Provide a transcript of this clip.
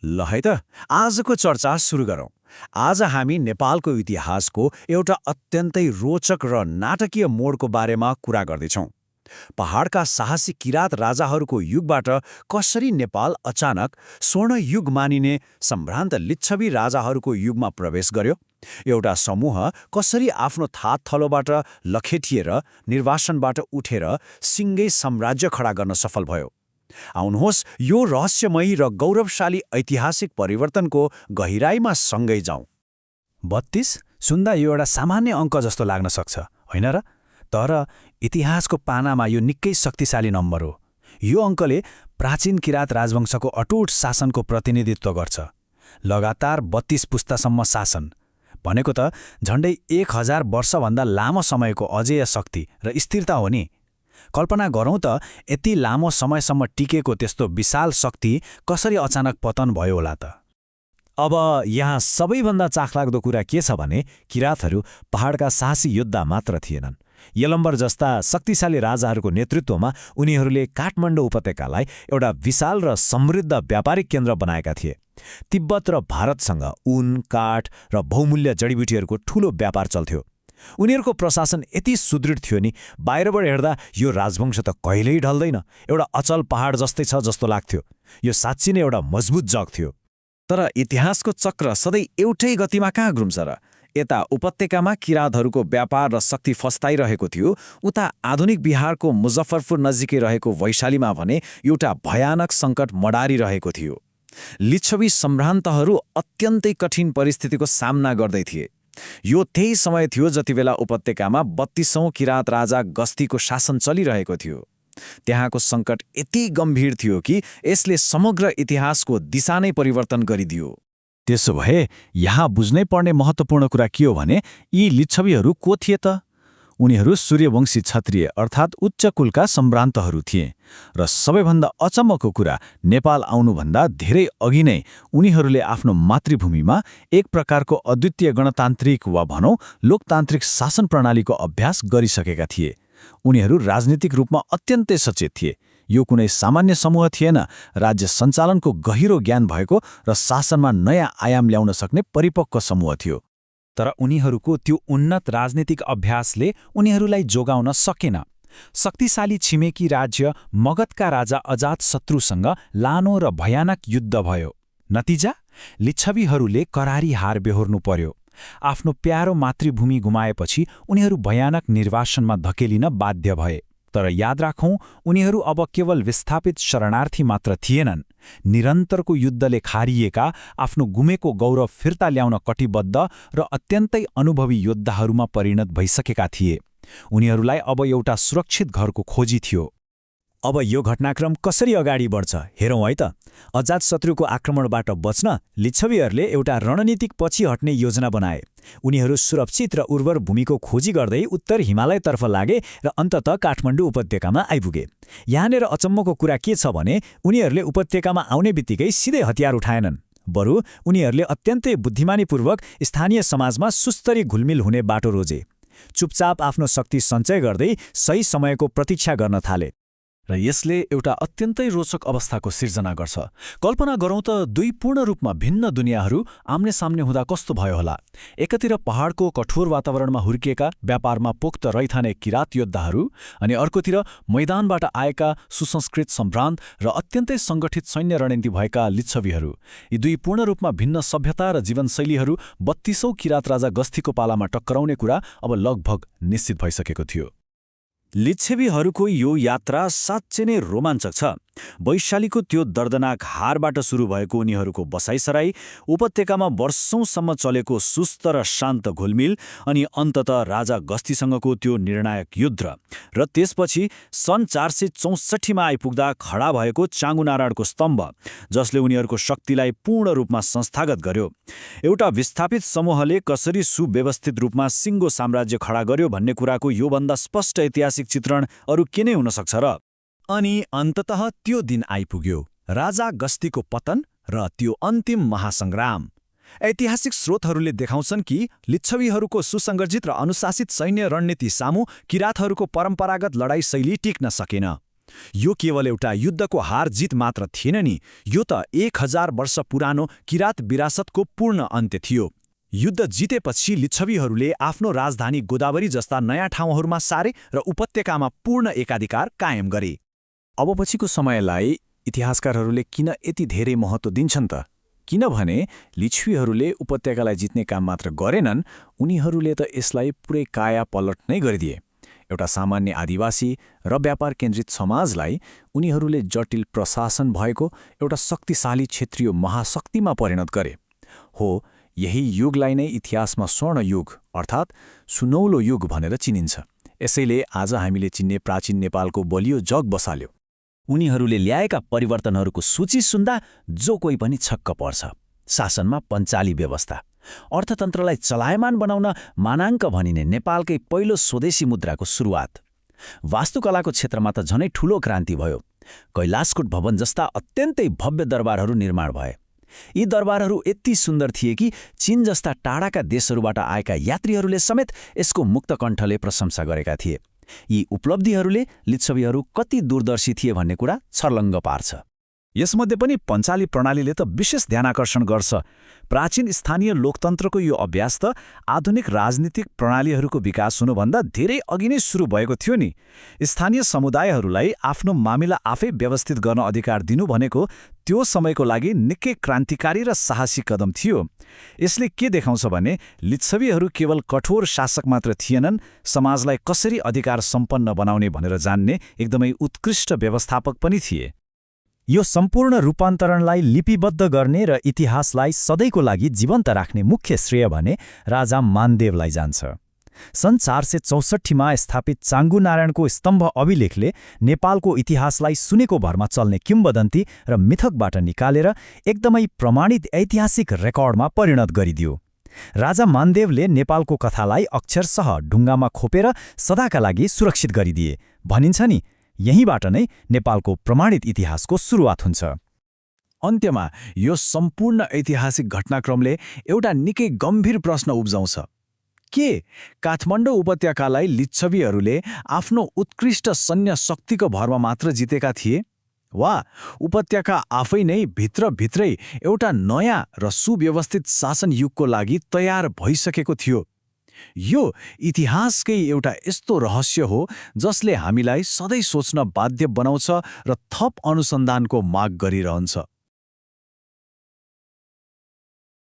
ल है त आजको चर्चा सुरु गरौँ। आज हामी नेपालको इतिहासको एउटा अत्यन्तै रोचक र नाटकीय मोडको बारेमा कुरा गर्दैछौँ। पहाडका साहसी किरात राजाहरूको युगबाट कसरी नेपाल अचानक स्वर्ण युग मानिने सम्भ्रान्त लिच्छवी राजाहरूको युगमा प्रवेश गर्यो, एउटा समूह कसरी आफ्नो थात थलोबाट लखेटिएर निर्वासनबाट उठेर सिङ्गै साम्राज्य खडा गर्न सफल भयो। आउनुहोस् यो रहस्यमयी र गौरवशाली ऐतिहासिक परिवर्तनको गहिराईमा सँगै जाउँ। 32 सुन्दा यो एउटा सामान्य अङ्क जस्तो लाग्न सक्छ, होइन र? तर इतिहासको पानामा यो निकै शक्तिशाली नम्बर हो। यो अङ्कले प्राचीन किरात राजवंशको अटुट शासनको प्रतिनिधित्व गर्छ। लगातार 32 पुस्तासम्म शासन भनेको त झन्डै 1000 वर्षभन्दा लामो समयको अजेय शक्ति र स्थिरता हो नि। कल्पना गरौँ त यति लामो समयसम्म टिकेको त्यस्तो विशाल शक्ति कसरी अचानक पतन भयो होला त? अब यहाँ सबैभन्दा चाखलाग्दो कुरा के छ भने किरातहरू पहाडका साहसी योद्धा मात्र थिएनन्। यलम्बर जस्ता शक्तिशाली राजाहरूको नेतृत्वमा उनीहरूले काठमाडौँ उपत्यकालाई एउटा विशाल र समृद्ध व्यापारिक केन्द्र बनाएका थिए। तिब्बत र भारतसँग ऊन, काठ र बहुमूल्य जडीबुटीहरूको ठूलो व्यापार चल्थ्यो। उनीहरूको प्रशासन यति सुदृढ थियो नि, बाहिरबाट हेर्दा यो राजवंश त कहिल्यै ढल्दैन, एउटा अचल पहाड जस्तै छ जस्तो लाग्थ्यो। यो साँच्चै नै एउटा मजबुत जग थियो। तर इतिहासको चक्र सधैँ एउटै गतिमा कहाँ घुम्छ र? यता उपत्यकामा किरातहरूको व्यापार र शक्ति फस्ताइरहेको थियो, उता आधुनिक बिहारको मुजफ्फरपुर नजिकै रहेको वैशालीमा भने एउटा भयानक सङ्कट मडारिरहेको थियो। लिच्छवी सम्भ्रान्तहरू अत्यन्तै कठिन परिस्थितिको सामना गर्दै थिए। यो त्यही समय थियो जतिबेला उपत्यकामा 32औं किरात राजा गस्तीको शासन चलिरहेको थियो। त्यहाँको सङ्कट यति गम्भीर थियो कि यसले समग्र इतिहासको दिशा नै परिवर्तन गरिदियो। त्यसो भए यहाँ बुझ्नै पर्ने महत्त्वपूर्ण कुरा के हो भने यी लिच्छवीहरू को थिए त? उनीहरू सूर्यवंशी क्षत्रिय अर्थात् उच्च कुलका सम्भ्रान्तहरू थिए र सबैभन्दा अचम्मको कुरा, नेपाल आउनुभन्दा धेरै अघि नै उनीहरूले आफ्नो मातृभूमिमा एक प्रकारको अद्वितीय गणतान्त्रिक वा भनौँ लोकतान्त्रिक शासन प्रणालीको अभ्यास गरिसकेका थिए। उनीहरू राजनीतिक रूपमा अत्यन्तै सचेत थिए। यो कुनै सामान्य समूह थिएन, राज्य सञ्चालनको गहिरो ज्ञान भएको र शासनमा नयाँ आयाम ल्याउन सक्ने परिपक्व समूह थियो। तर उनीहरूको त्यो उन्नत राजनीतिक अभ्यासले उनीहरूलाई जोगाउन सकेन। शक्तिशाली छिमेकी राज्य मगधका राजा अजातशत्रुसँग लानो र भयानक युद्ध भयो। नतिजा लिच्छवीहरूले करारी हार बेहोर्नु पर्यो। आफ्नो प्यारो मातृभूमि गुमाएपछि उनीहरू भयानक निर्वासनमा धकेलिन बाध्य भए। तर याद राखौं, उनीहरू अब केवल विस्थापित शरणार्थी मात्र थिएनन्। निरन्तरको युद्धले खारिएका, आफ्नो गुमेको गौरव फिर्ता ल्याउन कटिबद्ध र अत्यन्तै अनुभवी योद्धाहरूमा परिणत भइसकेका थिए। उनीहरूलाई अब एउटा सुरक्षित घरको खोजी थियो। अब यो घटनाक्रम कसरी अगाडि बढ्छ हेरौँ है त। अजातशत्रुको आक्रमणबाट बच्न लिच्छवीहरूले एउटा रणनीतिक पछि हट्ने योजना बनाए। उनीहरू सुरक्षित र उर्वर भूमिको खोजी गर्दै उत्तर हिमालयतर्फ लागे र अन्ततः काठमाडौँ उपत्यकामा आइपुगे। यहाँनिर अचम्मको कुरा के छ भने उनीहरूले उपत्यकामा आउने बित्तिकै सिधै हतियार उठाएनन्। बरु उनीहरूले अत्यन्तै बुद्धिमानीपूर्वक स्थानीय समाजमा सुस्तरी घुलमिल हुने बाटो रोजे। चुपचाप आफ्नो शक्ति सञ्चय गर्दै सही समयको प्रतीक्षा गर्न थाले। र यसले एउटा अत्यन्तै रोचक अवस्थाको सिर्जना गर्छ। कल्पना गरौँ त दुई पूर्ण रूपमा भिन्न दुनियाँहरू आम्ने सामने हुँदा कस्तो भयो होला। एकातिर पहाडको कठोर वातावरणमा हुर्किएका, व्यापारमा पोख्त रैथाने किरात योद्धाहरू, अनि अर्कोतिर मैदानबाट आएका सुसंस्कृत सम्भ्रान्त र अत्यन्तै सङ्गठित सैन्य रणनीति भएका लिच्छवीहरू। यी दुई पूर्ण रूपमा भिन्न सभ्यता र जीवनशैलीहरू 32औं किरात राजा गस्तीको पालामा टक्राउने कुरा अब लगभग निश्चित भइसकेको थियो। लिच्छवीहरूको यो यात्रा साँच्चै नै रोमाञ्चक छ। वैशालीको त्यो दर्दनाक हारबाट सुरु भएको उनीहरूको बसाइसराई, उपत्यकामा वर्षौंसम्म चलेको सुस्त र शान्त घुलमिल, अनि अन्ततः राजा गस्तीसँगको त्यो निर्णायक युद्ध, र त्यसपछि सन् 464मा आइपुग्दा खडा भएको चाँगुनारायणको स्तम्भ, जसले उनीहरूको शक्तिलाई पूर्ण रूपमा संस्थागत गर्यो। एउटा विस्थापित समूहले कसरी सुव्यवस्थित रूपमा सिङ्गो साम्राज्य खडा गर्यो भन्ने कुराको योभन्दा स्पष्ट ऐतिहासिक चित्रण अरू के नै हुन सक्छ र? अनि अन्ततः त्यो दिन आइपुग्यो, राजा गस्तीको पतन र त्यो अन्तिम महासङ्ग्राम। ऐतिहासिक स्रोतहरूले देखाउँछन् कि लिच्छवीहरूको सुसङ्गठित र अनुशासित सैन्य रणनीति सामु किरातहरूको परम्परागत लडाई शैली टिक्न सकेन। यो केवल एउटा युद्धको हार जित मात्र थिएन नि, यो त 1000 वर्ष पुरानो किरात विरासतको पूर्ण अन्त्य थियो। युद्ध जितेपछि लिच्छवीहरूले आफ्नो राजधानी गोदावरी जस्ता नयाँ ठाउँहरूमा सारे र उपत्यकामा पूर्ण एकाधिकार कायम गरे। अब पछिको समयलाई इतिहासकारहरूले किन यति धेरै महत्त्व दिन्छन् त? किनभने लिच्छवीहरूले उपत्यकालाई जित्ने काम मात्र गरेनन्, उनीहरूले त यसलाई पुरै काया पलट नै गरिदिए। एउटा सामान्य आदिवासी र व्यापार केन्द्रित समाजलाई उनीहरूले जटिल प्रशासन भएको एउटा शक्तिशाली क्षेत्रीय महाशक्तिमा परिणत गरे। हो, यही युगलाई नै इतिहासमा स्वर्ण युग अर्थात् सुनौलो युग भनेर चिनिन्छ। यसैले आज हामीले चिन्ने प्राचीन नेपालको बलियो जग बसाल्यो। उनीहरूले ल्याएका परिवर्तनहरूको सूची सुन्दा जो कोही पनि छक्क पर्छ। शासनमा पञ्चाली व्यवस्था, अर्थतन्त्रलाई चलायमान बनाउन मानाङ्क भनिने नेपालकै पहिलो स्वदेशी मुद्राको सुरुवात, वास्तुकलाको क्षेत्रमा त झनै ठूलो क्रान्ति भयो। कैलाशकूट भवन जस्ता अत्यन्तै भव्य दरबारहरू निर्माण भए। यी दरबारहरू यति सुन्दर थिए कि चीन जस्ता टाढाका देशहरूबाट आएका यात्रीहरूले समेत यसको मुक्तकण्ठले प्रशंसा गरेका थिए। यी उपलब्धिहरूले लिच्छवीहरू कति दूरदर्शी थिए भन्ने कुरा छर्लङ्ग पार्छ। यसमध्ये पनि पञ्चाली प्रणालीले त विशेष ध्यानाकर्षण गर्छ। प्राचीन स्थानीय लोकतन्त्रको यो अभ्यास त आधुनिक राजनीतिक प्रणालीहरूको विकास हुनुभन्दा धेरै अघि नै सुरु भएको थियो नि। स्थानीय समुदायहरूलाई आफ्नो मामिला आफै व्यवस्थित गर्न अधिकार दिनु भनेको त्यो समयको लागि निकै क्रान्तिकारी र साहसी कदम थियो। यसले के देखाउँछ भने लिच्छवीहरू केवल कठोर शासक मात्र थिएनन्, समाजलाई कसरी अधिकार सम्पन्न बनाउने भनेर जान्ने एकदमै उत्कृष्ट व्यवस्थापक पनि थिए। यो सम्पूर्ण रूपान्तरणलाई लिपिबद्ध गर्ने र इतिहासलाई सधैँको लागि जीवन्त राख्ने मुख्य श्रेय भने राजा मानदेवलाई जान्छ। सन् 464मा स्थापित चाङ्गु नारायणको स्तम्भ अभिलेखले नेपालको इतिहासलाई सुनेको भरमा चल्ने किम्वदन्ती र मिथकबाट निकालेर एकदमै प्रमाणित ऐतिहासिक रेकर्डमा परिणत गरिदियो। राजा मानदेवले नेपालको कथालाई अक्षरशः ढुङ्गामा खोपेर सदाका लागि सुरक्षित गरिदिए। भनिन्छ नि, यहीँबाट नै नेपालको प्रमाणित इतिहासको सुरुवात हुन्छ। अन्त्यमा यो सम्पूर्ण ऐतिहासिक घटनाक्रमले एउटा निकै गम्भीर प्रश्न उब्जाउँछ। के काठमाडौँ उपत्यकालाई लिच्छवीहरूले आफ्नो उत्कृष्ट सैन्य शक्तिको भरमा मात्र जितेका थिए, वा उपत्यका आफै नै भित्रभित्रै एउटा नयाँ र सुव्यवस्थित शासन युगको लागि तयार भइसकेको थियो? यो इतिहासकै एउटा यस्तो रहस्य हो जसले हामीलाई सधैँ सोच्न बाध्य बनाउँछ र थप अनुसन्धानको माग गरिरहन्छ।